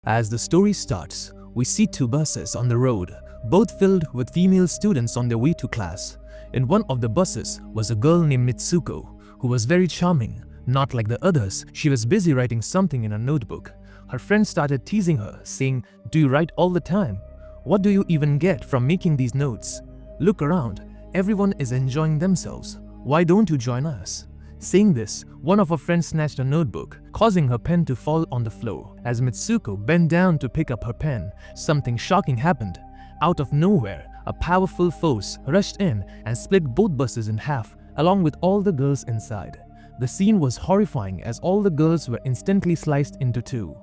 As the story starts, we see two buses on the road, both filled with female students on their way to class. In one of the buses was a girl named Mitsuko, who was very charming. Not like the others, she was busy writing something in a notebook. Her friend started teasing her, saying, "Do you write all the time? What do you even get from making these notes? Look around, everyone is enjoying themselves. Why don't you join us?" Saying this, one of her friends snatched a notebook, causing her pen to fall on the floor. As Mitsuko bent down to pick up her pen, something shocking happened. Out of nowhere, a powerful force rushed in and split both buses in half, along with all the girls inside. The scene was horrifying as all the girls were instantly sliced into two.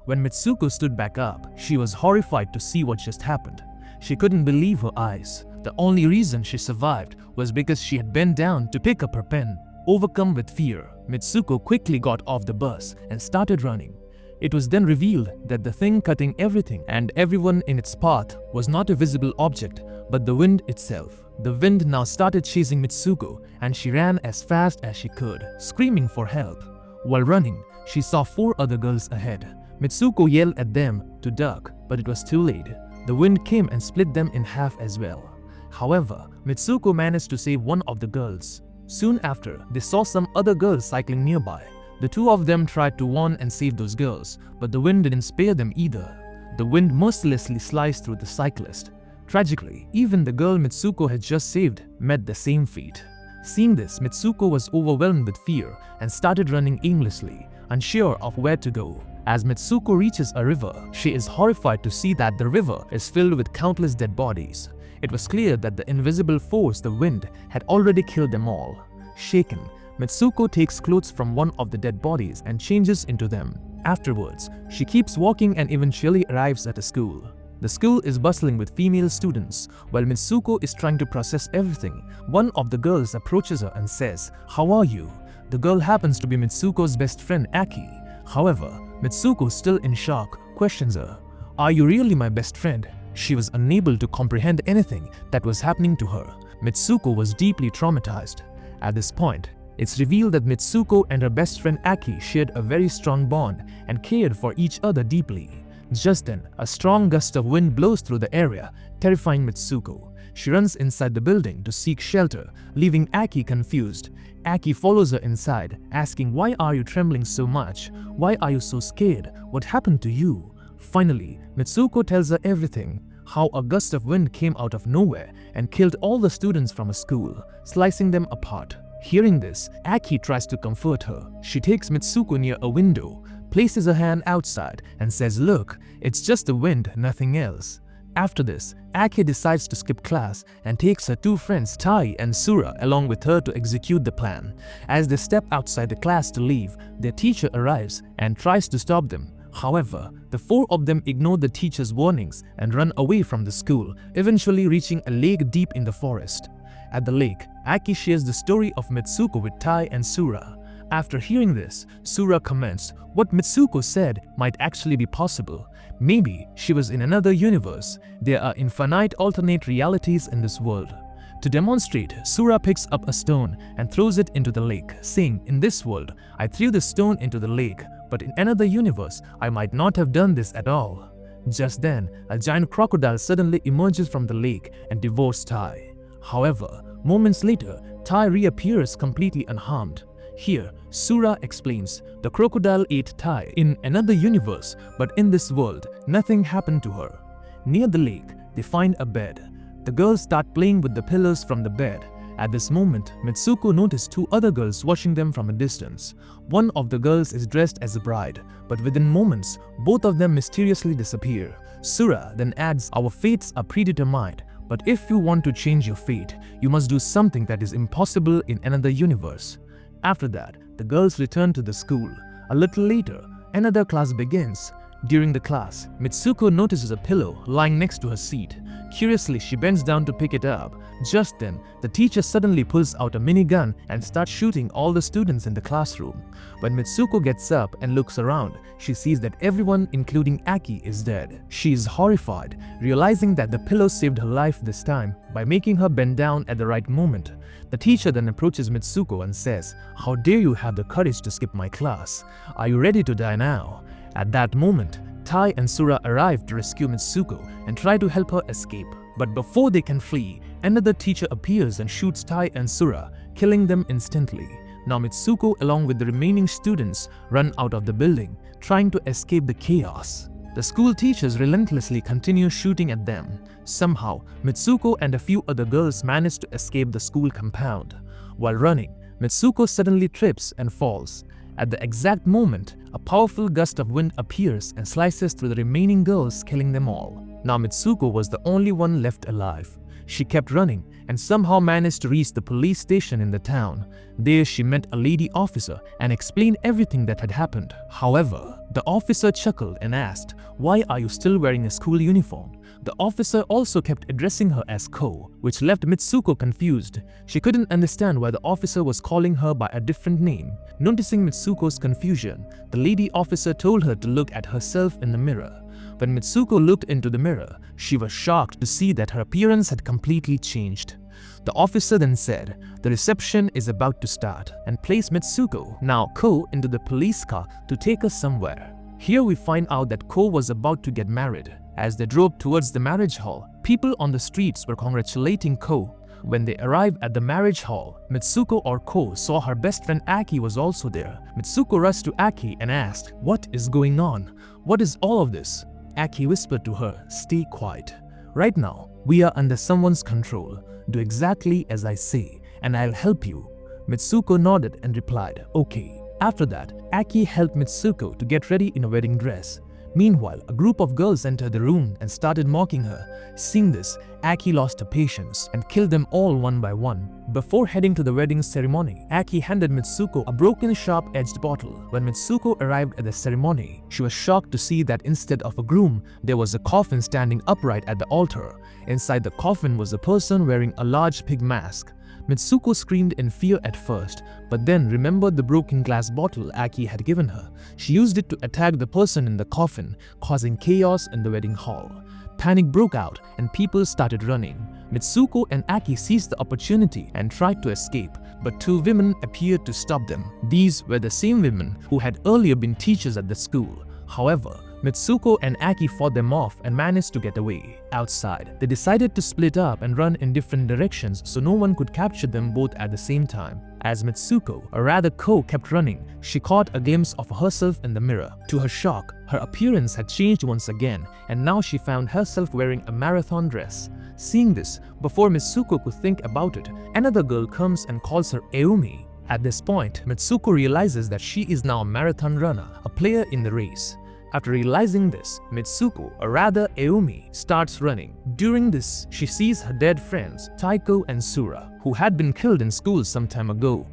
When Mitsuko stood back up, she was horrified to see what just happened. She couldn't believe her eyes. The only reason she survived was because she had bent down to pick up her pen. Overcome with fear, Mitsuko quickly got off the bus and started running. It was then revealed that the thing cutting everything and everyone in its path was not a visible object, but the wind itself. The wind now started chasing Mitsuko, and she ran as fast as she could, screaming for help. While running, she saw four other girls ahead. Mitsuko yelled at them to duck, but it was too late. The wind came and split them in half as well. However, Mitsuko managed to save one of the girls. Soon after, they saw some other girls cycling nearby. The two of them tried to warn and save those girls, but the wind didn't spare them either. The wind mercilessly sliced through the cyclist. Tragically, even the girl Mitsuko had just saved met the same fate. Seeing this, Mitsuko was overwhelmed with fear and started running aimlessly, unsure of where to go. As Mitsuko reaches a river, she is horrified to see that the river is filled with countless dead bodies. It was clear that the invisible force, the wind, had already killed them all. Shaken, Mitsuko takes clothes from one of the dead bodies and changes into them. Afterwards, she keeps walking and eventually arrives at a school. The school is bustling with female students. While Mitsuko is trying to process everything, one of the girls approaches her and says, "How are you?" The girl happens to be Mitsuko's best friend Aki. However, Mitsuko, still in shock, questions her, "Are you really my best friend?" She was unable to comprehend anything that was happening to her. Mitsuko was deeply traumatized. At this point, it's revealed that Mitsuko and her best friend Aki shared a very strong bond and cared for each other deeply. Just then, a strong gust of wind blows through the area, terrifying Mitsuko. She runs inside the building to seek shelter, leaving Aki confused. Aki follows her inside, asking, "Why are you trembling so much? Why are you so scared? What happened to you?" Finally, Mitsuko tells her everything, how a gust of wind came out of nowhere and killed all the students from a school, slicing them apart. Hearing this, Aki tries to comfort her. She takes Mitsuko near a window, places her hand outside and says, "Look, it's just the wind, nothing else." After this, Aki decides to skip class and takes her two friends Tai and Sura along with her to execute the plan. As they step outside the class to leave, their teacher arrives and tries to stop them. However, the four of them ignore the teacher's warnings and run away from the school, eventually reaching a lake deep in the forest. At the lake, Aki shares the story of Mitsuko with Tai and Sura. After hearing this, Sura comments what Mitsuko said might actually be possible. Maybe she was in another universe. There are infinite alternate realities in this world. To demonstrate, Sura picks up a stone and throws it into the lake, saying, "In this world, I threw the stone into the lake, but in another universe, I might not have done this at all." Just then, a giant crocodile suddenly emerges from the lake and devours Tai. However, moments later, Tai reappears completely unharmed. Here, Sura explains, the crocodile ate Tai in another universe, but in this world, nothing happened to her. Near the lake, they find a bed. The girls start playing with the pillows from the bed. At this moment, Mitsuko noticed two other girls watching them from a distance. One of the girls is dressed as a bride, but within moments, both of them mysteriously disappear. Sura then adds, "Our fates are predetermined, but if you want to change your fate, you must do something that is impossible in another universe." After that, the girls return to the school. A little later, another class begins. During the class, Mitsuko notices a pillow lying next to her seat. Curiously, she bends down to pick it up. Just then, the teacher suddenly pulls out a minigun and starts shooting all the students in the classroom. When Mitsuko gets up and looks around, she sees that everyone, including Aki, is dead. She is horrified, realizing that the pillow saved her life this time by making her bend down at the right moment. The teacher then approaches Mitsuko and says, "How dare you have the courage to skip my class? Are you ready to die now?" At that moment, Tai and Sura arrive to rescue Mitsuko and try to help her escape. But before they can flee, another teacher appears and shoots Tai and Sura, killing them instantly. Now Mitsuko along with the remaining students run out of the building, trying to escape the chaos. The school teachers relentlessly continue shooting at them. Somehow, Mitsuko and a few other girls manage to escape the school compound. While running, Mitsuko suddenly trips and falls. At the exact moment, a powerful gust of wind appears and slices through the remaining girls, killing them all. Now Mitsuko was the only one left alive. She kept running and somehow managed to reach the police station in the town. There she met a lady officer and explained everything that had happened. However, the officer chuckled and asked, "Why are you still wearing a school uniform?" The officer also kept addressing her as Ko, which left Mitsuko confused. She couldn't understand why the officer was calling her by a different name. Noticing Mitsuko's confusion, the lady officer told her to look at herself in the mirror. When Mitsuko looked into the mirror, she was shocked to see that her appearance had completely changed. The officer then said, "The reception is about to start," and placed Mitsuko, now Ko, into the police car to take her somewhere. Here we find out that Ko was about to get married. As they drove towards the marriage hall, people on the streets were congratulating Ko. When they arrived at the marriage hall, Mitsuko or Ko saw her best friend Aki was also there. Mitsuko rushed to Aki and asked, "What is going on? What is all of this?" Aki whispered to her, "Stay quiet. Right now, we are under someone's control. Do exactly as I say, and I'll help you." Mitsuko nodded and replied, "Okay." After that, Aki helped Mitsuko to get ready in a wedding dress. Meanwhile, a group of girls entered the room and started mocking her. Seeing this, Aki lost her patience and killed them all one by one. Before heading to the wedding ceremony, Aki handed Mitsuko a broken sharp-edged bottle. When Mitsuko arrived at the ceremony, she was shocked to see that instead of a groom, there was a coffin standing upright at the altar. Inside the coffin was a person wearing a large pig mask. Mitsuko screamed in fear at first, but then remembered the broken glass bottle Aki had given her. She used it to attack the person in the coffin, causing chaos in the wedding hall. Panic broke out and people started running. Mitsuko and Aki seized the opportunity and tried to escape, but two women appeared to stop them. These were the same women who had earlier been teachers at the school. However, Mitsuko and Aki fought them off and managed to get away. Outside, they decided to split up and run in different directions so no one could capture them both at the same time. As Mitsuko, or rather Ko, kept running, she caught a glimpse of herself in the mirror. To her shock, her appearance had changed once again, and now she found herself wearing a marathon dress. Seeing this, before Mitsuko could think about it, another girl comes and calls her Eumi. At this point, Mitsuko realizes that she is now a marathon runner, a player in the race. After realizing this, Mitsuko, or rather Eumi, starts running. During this, she sees her dead friends, Taiko and Sura, who had been killed in school some time ago.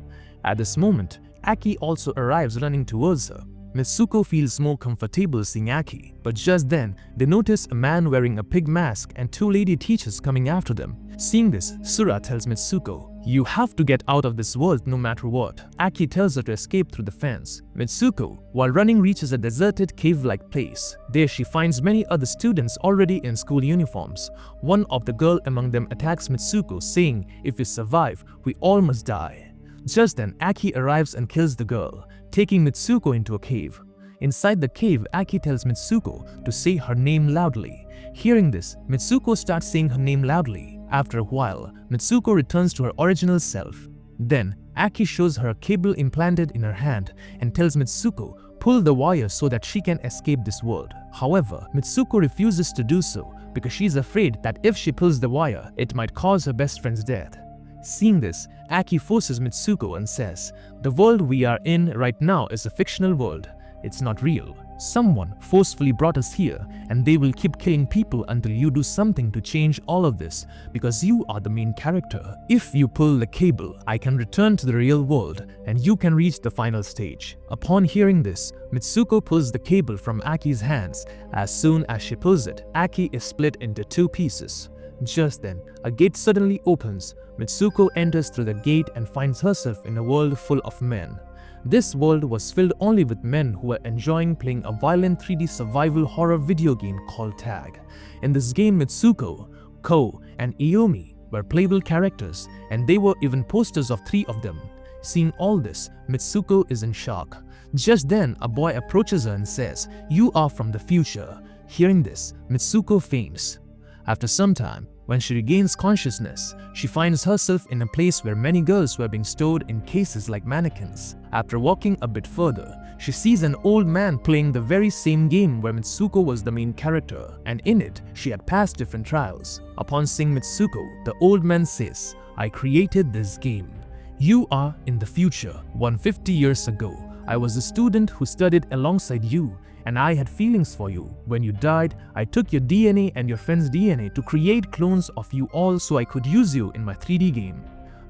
At this moment, Aki also arrives running towards her. Mitsuko feels more comfortable seeing Aki, but just then, they notice a man wearing a pig mask and two lady teachers coming after them. Seeing this, Sura tells Mitsuko, "You have to get out of this world no matter what." Aki tells her to escape through the fence. Mitsuko, while running, reaches a deserted cave-like place. There she finds many other students already in school uniforms. One of the girl among them attacks Mitsuko, saying, "If you survive, we all must die." Just then, Aki arrives and kills the girl, taking Mitsuko into a cave. Inside the cave, Aki tells Mitsuko to say her name loudly. Hearing this, Mitsuko starts saying her name loudly. After a while, Mitsuko returns to her original self. Then, Aki shows her a cable implanted in her hand and tells Mitsuko, "Pull the wire so that she can escape this world." However, Mitsuko refuses to do so because she's afraid that if she pulls the wire, it might cause her best friend's death. Seeing this, Aki forces Mitsuko and says, "The world we are in right now is a fictional world. It's not real. Someone forcefully brought us here, and they will keep killing people until you do something to change all of this, because you are the main character. If you pull the cable, I can return to the real world, and you can reach the final stage." Upon hearing this, Mitsuko pulls the cable from Aki's hands. As soon as she pulls it, Aki is split into two pieces. Just then, a gate suddenly opens. Mitsuko enters through the gate and finds herself in a world full of men. This world was filled only with men who were enjoying playing a violent 3D survival horror video game called Tag. In this game, Mitsuko, Ko, and Eumi were playable characters, and there were even posters of 3 of them. Seeing all this, Mitsuko is in shock. Just then, a boy approaches her and says, "You are from the future." Hearing this, Mitsuko faints. After some time, when she regains consciousness, she finds herself in a place where many girls were being stored in cases like mannequins. After walking a bit further, she sees an old man playing the very same game where Mitsuko was the main character, and in it, she had passed different trials. Upon seeing Mitsuko, the old man says, "I created this game. You are in the future. 150 years ago, I was a student who studied alongside you, and I had feelings for you. When you died, I took your DNA and your friend's DNA to create clones of you all so I could use you in my 3D game."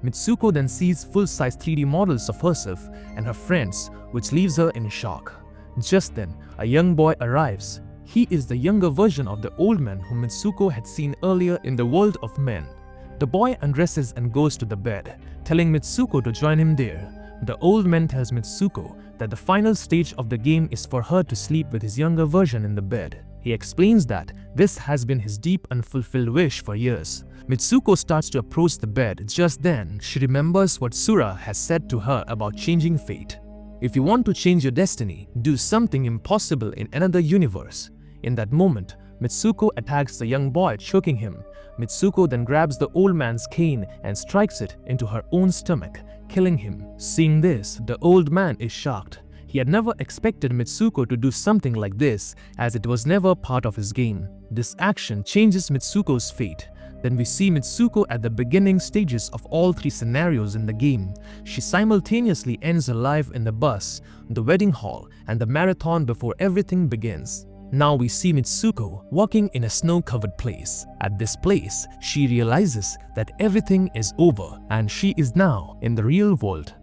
Mitsuko then sees full-size 3D models of herself and her friends, which leaves her in shock. Just then, a young boy arrives. He is the younger version of the old man whom Mitsuko had seen earlier in the world of men. The boy undresses and goes to the bed, telling Mitsuko to join him there. The old man tells Mitsuko that the final stage of the game is for her to sleep with his younger version in the bed. He explains that this has been his deep unfulfilled wish for years. Mitsuko starts to approach the bed. Just then, she remembers what Sura has said to her about changing fate. If you want to change your destiny, do something impossible in another universe. In that moment, Mitsuko attacks the young boy, choking him. Mitsuko then grabs the old man's cane and strikes it into her own stomach, killing him. Seeing this, the old man is shocked. He had never expected Mitsuko to do something like this, as it was never part of his game. This action changes Mitsuko's fate. Then we see Mitsuko at the beginning stages of all three scenarios in the game. She simultaneously ends her life in the bus, the wedding hall, and the marathon before everything begins. Now we see Mitsuko walking in a snow-covered place. At this place, she realizes that everything is over and she is now in the real world.